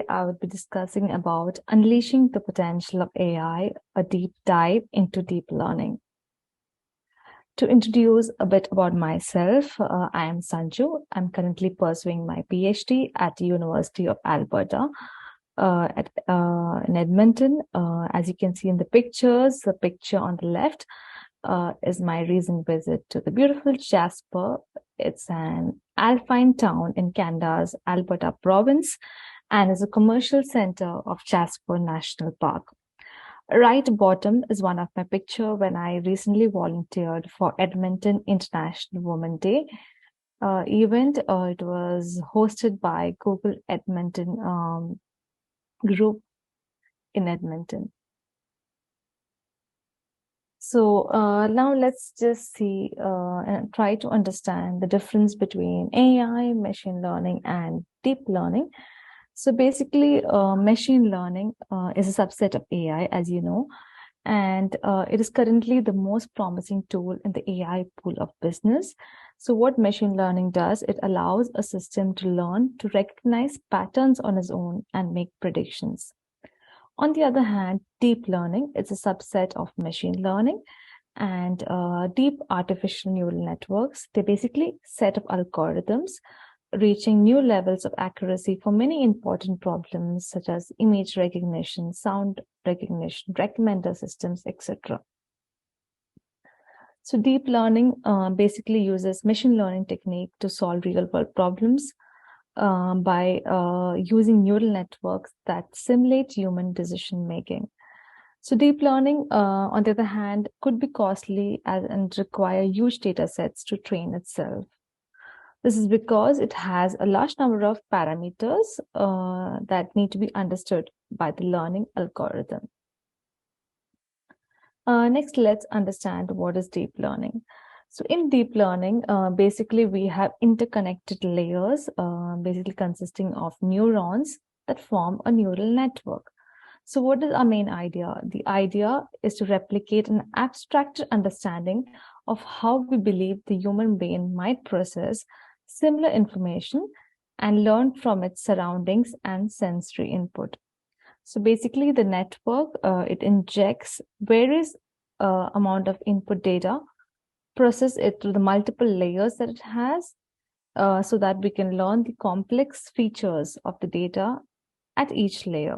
I would be discussing about unleashing the potential of AI, a deep dive into deep learning. To introduce a bit about myself, I am Sanju. I'm currently pursuing my PhD at the University of Alberta in Edmonton. As you can see in the pictures, the picture on the left is my recent visit to the beautiful Jasper. It's an alpine town in Canada's Alberta province and is a commercial center of Jasper National Park. Right bottom is one of my picture when I recently volunteered for Edmonton International Women Day event. It was hosted by Google Edmonton group in Edmonton. So now let's just see and try to understand the difference between AI, machine learning, and deep learning. So basically, machine learning is a subset of AI, as you know, and it is currently the most promising tool in the AI pool of business. So what machine learning does, it allows a system to learn to recognize patterns on its own and make predictions. On the other hand, deep learning is a subset of machine learning, and deep artificial neural networks, they're basically set of algorithms reaching new levels of accuracy for many important problems such as image recognition, sound recognition, recommender systems, etc. So deep learning basically uses machine learning technique to solve real-world problems by using neural networks that simulate human decision making. So deep learning, on the other hand, could be costly and require huge data sets to train itself. This is because it has a large number of parameters that need to be understood by the learning algorithm. Next, let's understand what is deep learning. So in deep learning, basically we have interconnected layers, basically consisting of neurons that form a neural network. So what is our main idea? The idea is to replicate an abstracted understanding of how we believe the human brain might process similar information and learn from its surroundings and sensory input. So basically the network, it injects various amount of input data, process it through the multiple layers that it has, so that we can learn the complex features of the data at each layer.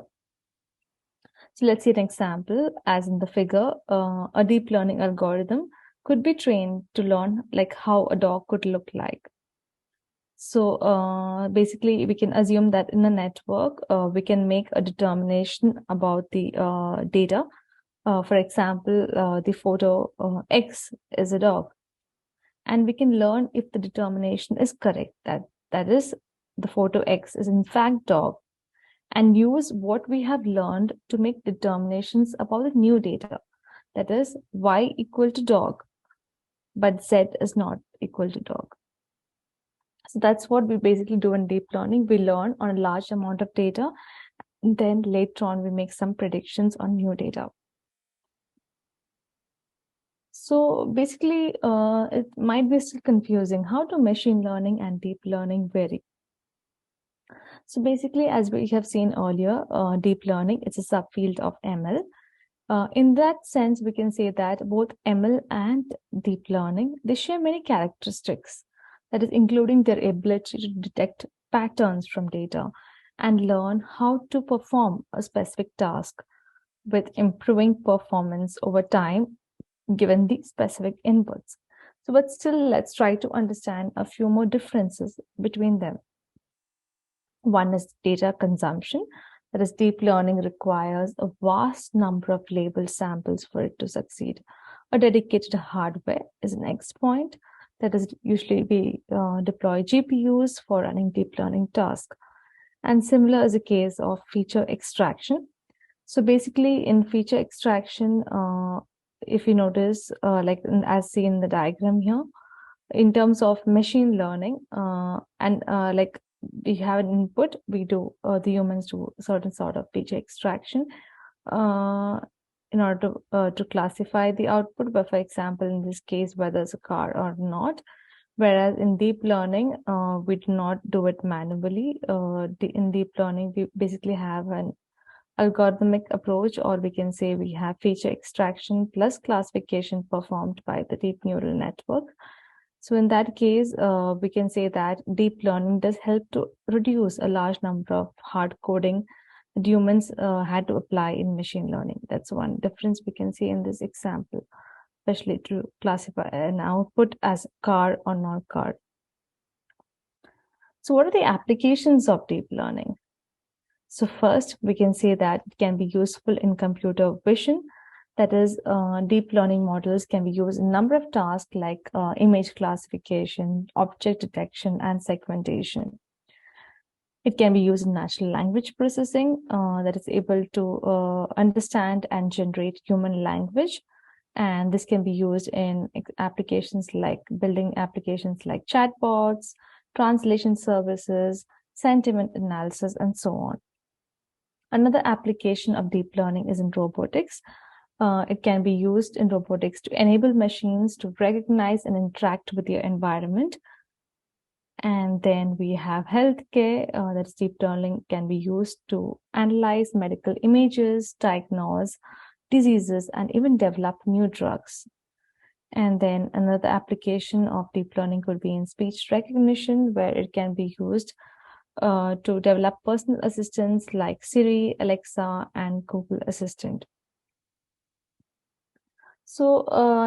So let's see an example. As in the figure, a deep learning algorithm could be trained to learn like how a dog could look like. So basically, we can assume that in a network, we can make a determination about the data. For example, the photo X is a dog. And we can learn if the determination is correct, that is, the photo X is in fact dog, and use what we have learned to make determinations about the new data. That is, Y equal to dog, but Z is not equal to dog. So that's what we basically do in deep learning. We learn on a large amount of data, and then later on we make some predictions on new data. So basically, it might be still confusing. How do machine learning and deep learning vary? So basically, as we have seen earlier, deep learning is a subfield of ML. In that sense, we can say that both ML and deep learning, they share many characteristics, that is, including their ability to detect patterns from data and learn how to perform a specific task with improving performance over time, given the specific inputs. So, but still, let's try to understand a few more differences between them. One is data consumption. That is, deep learning requires a vast number of labeled samples for it to succeed. A dedicated hardware is the next point. That is, usually we deploy GPUs for running deep learning tasks. And similar is the case of feature extraction. So basically, in feature extraction, if you notice, like as seen in the diagram here, in terms of machine learning, like we have an input, we do, the humans do certain sort of feature extraction in order to classify the output. But for example, in this case, whether it's a car or not, Whereas in deep learning, we do not do it manually. In deep learning, we basically have an algorithmic approach, or we can say we have feature extraction plus classification performed by the deep neural network. So in that case, we can say that deep learning does help to reduce a large number of hard coding that humans had to apply in machine learning. That's one difference we can see in this example, especially to classify an output as car or not car. So what are the applications of deep learning? So first, we can say that it can be useful in computer vision. That is, deep learning models can be used in a number of tasks like image classification, object detection, and segmentation. It can be used in natural language processing that is able to understand and generate human language. And this can be used in applications like building applications like chatbots, translation services, sentiment analysis, and so on. Another application of deep learning is in robotics. It can be used in robotics to enable machines to recognize and interact with their environment. And then we have healthcare, that's deep learning can be used to analyze medical images, diagnose diseases, and even develop new drugs. And then another application of deep learning could be in speech recognition, where it can be used to develop personal assistants like Siri, Alexa, and Google Assistant. So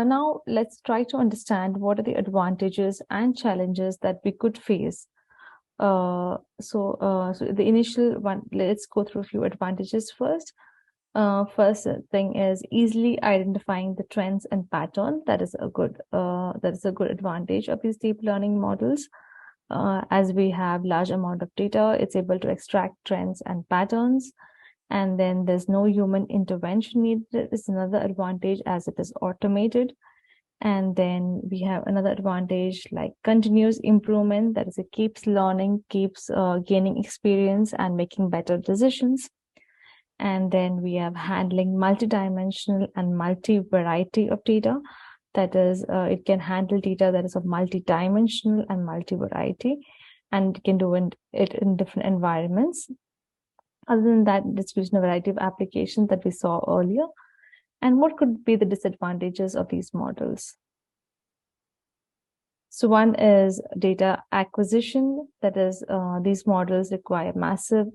now let's try to understand what are the advantages and challenges that we could face. So the initial one, let's go through a few advantages first. First thing is easily identifying the trends and pattern. That is a good advantage of these deep learning models. As we have large amount of data, it's able to extract trends and patterns. And then there's no human intervention needed. It's another advantage as it is automated. And then we have another advantage like continuous improvement. That is, it keeps learning, keeps gaining experience and making better decisions. And then we have handling multidimensional and multi-variety of data. That is, it can handle data that is of multi-dimensional and multi-variety, and it can do it in different environments. Other than that, it's used in a variety of applications that we saw earlier. And what could be the disadvantages of these models? So one is data acquisition. That is, these models require massive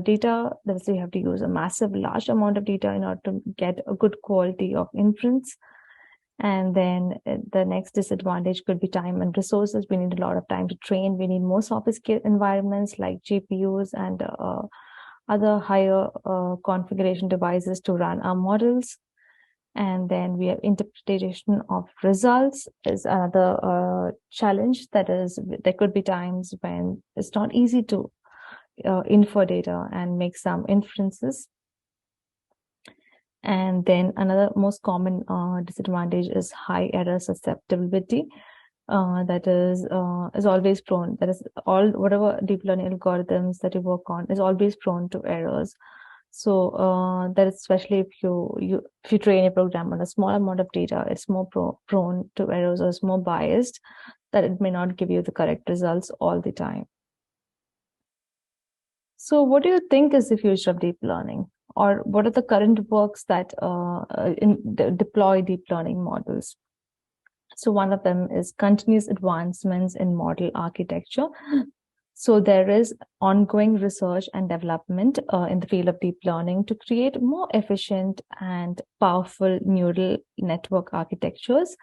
data. That is, you have to use a massive, large amount of data in order to get a good quality of inference. And then the next disadvantage could be time and resources. We need a lot of time to train. We need more sophisticated environments like GPUs and other higher configuration devices to run our models. And then we have interpretation of results is another challenge. That is, there could be times when it's not easy to infer data and make some inferences. And then another most common disadvantage is high error susceptibility. That is always prone. That is, whatever deep learning algorithms that you work on is always prone to errors. So that is especially if you train a program on a small amount of data, it's more prone to errors, or it's more biased, that it may not give you the correct results all the time. So what do you think is the future of deep learning? Or what are the current works that deploy deep learning models? So one of them is continuous advancements in model architecture. So there is ongoing research and development in the field of deep learning to create more efficient and powerful neural network architectures.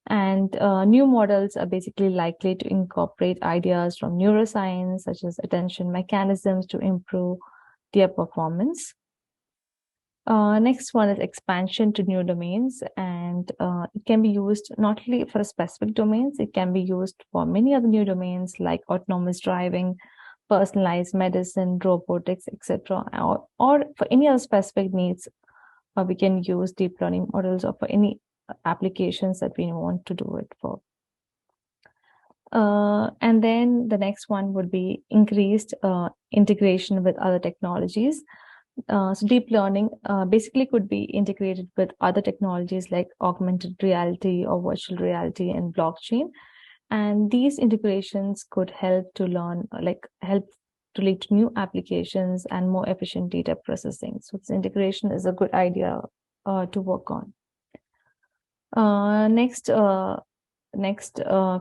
And new models are basically likely to incorporate ideas from neuroscience, such as attention mechanisms, to improve their performance. Next one is expansion to new domains, and it can be used not only for specific domains, it can be used for many other new domains like autonomous driving, personalized medicine, robotics, etc. Or for any other specific needs, we can use deep learning models, or for any applications that we want to do it for. And then the next one would be increased integration with other technologies. So deep learning basically could be integrated with other technologies like augmented reality or virtual reality and blockchain. And these integrations could help to lead to new applications and more efficient data processing. So this integration is a good idea to work on. Next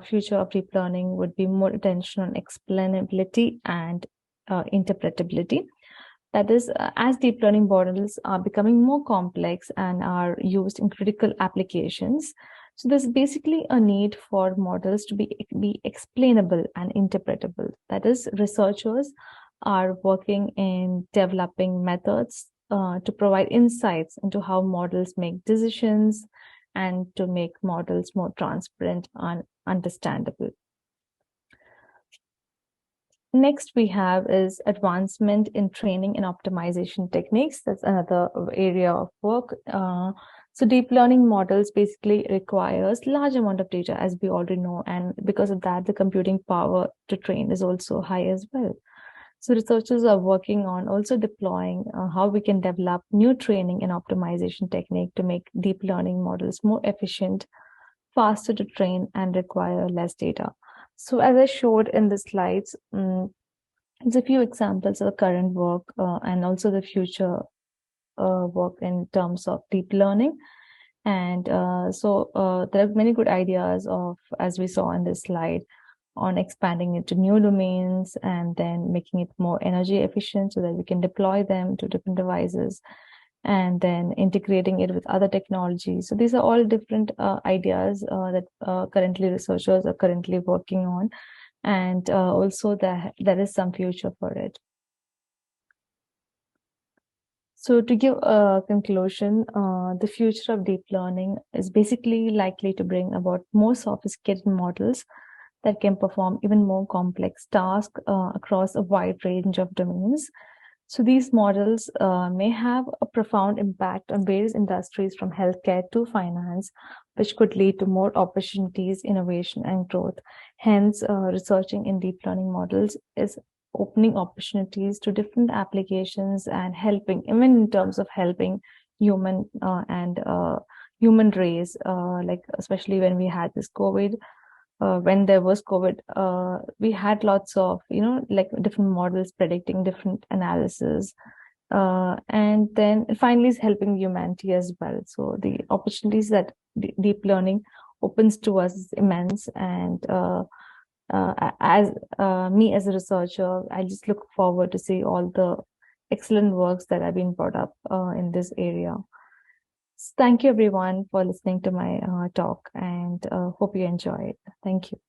future of deep learning would be more attention on explainability and interpretability. That is, as deep learning models are becoming more complex and are used in critical applications, so there's basically a need for models to be explainable and interpretable. That is, researchers are working in developing methods to provide insights into how models make decisions and to make models more transparent and understandable. Next we have is advancement in training and optimization techniques. That's another area of work. So deep learning models basically requires large amount of data, as we already know, and because of that, the computing power to train is also high as well. So researchers are working on also deploying how we can develop new training and optimization technique to make deep learning models more efficient, faster to train, and require less data. So as I showed in the slides, there's a few examples of the current work and also the future work in terms of deep learning. And so there are many good ideas of, as we saw in this slide, on expanding it to new domains and then making it more energy efficient so that we can deploy them to different devices, and then integrating it with other technologies. So these are all different ideas that currently researchers are currently working on, and also there is some future for it. So to give a conclusion, the future of deep learning is basically likely to bring about more sophisticated models that can perform even more complex tasks across a wide range of domains. So these models may have a profound impact on various industries from healthcare to finance, which could lead to more opportunities, innovation, and growth. Hence, researching in deep learning models is opening opportunities to different applications and helping, even in terms of helping human and human race, like especially when we had this COVID. When there was COVID, we had lots of, like different models predicting different analysis. And then finally is helping humanity as well. So the opportunities that deep learning opens to us is immense. And as me as a researcher, I just look forward to see all the excellent works that have been brought up in this area. Thank you everyone for listening to my talk, and hope you enjoy it. Thank you.